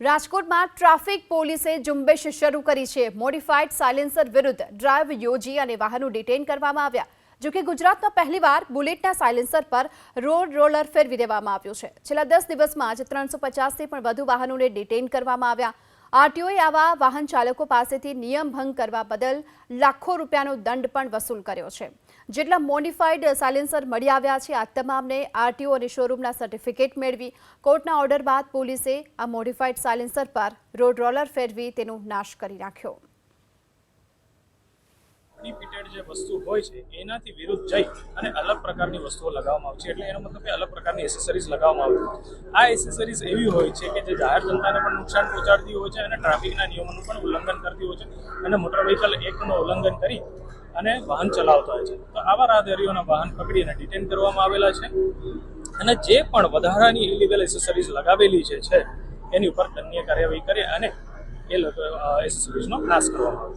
રાજકોટમાં ટ્રાફિક પોલીસે ઝુંબેશ શરૂ કરી છે। મોડિફાઈડ સાયલેન્સર વિરુદ્ધ ડ્રાઈવ યોજી અને વાહનો ડિટેન કરવામાં આવ્યા। જો કે ગુજરાતમાં પહેલીવાર બુલેટના સાયલેન્સર પર રોડ રોલર ફેરવી દેવામાં આવ્યું છે। છેલ્લા 10 દિવસમાં જ 350થી પણ વધુ વાહનોને ડિટેન કરવામાં આવ્યા। આરટીઓએ આવા વાહન ચાલકો પાસેથી નિયમ ભંગ કરવા બદલ લાખો રૂપિયાનો દંડ પણ વસૂલ કર્યો છે। જેટલા મોડિફાઈડ સાયલેન્સર મળી આવ્યા છે, આ તમામને આરટીઓ અને શોરૂમના સર્ટિફિકેટ મેળવી કોર્ટના ઓર્ડર બાદ પોલીસે આ મોડિફાઈડ સાયલેન્સર પર રોડ રોલર ફેરવી તેનો નાશ કરી નાખ્યો। રિપીટેડ જે વસ્તુ હોય છે એનાથી વિરુદ્ધ જઈ અને અલગ પ્રકારની વસ્તુઓ લગાવવામાં આવે છે। એટલે એનો મતલબ કે અલગ પ્રકારની એસેસરીઝ લગાવવામાં આવે છે। આ એસેસરીઝ એવી હોય છે કે જે જાહેર જનતાને પણ નુકસાન પહોંચાડતી હોય છે અને ટ્રાફિકના નિયમોનું પણ ઉલ્લંઘન કરતી હોય છે અને મોટર વ્હીકલ એક્ટનું ઉલ્લંઘન કરી અને વાહન ચલાવતા હોય છે। તો આવા રાહદારીઓના વાહન પકડીને ડિટેન કરવામાં આવેલા છે અને જે પણ વધારાની ઇલીગલ એસેસરીઝ લગાવેલી છે એની ઉપર દંડનીય કાર્યવાહી કરી અને એ એસેસરીઝનો નાશ કરવામાં આવે છે।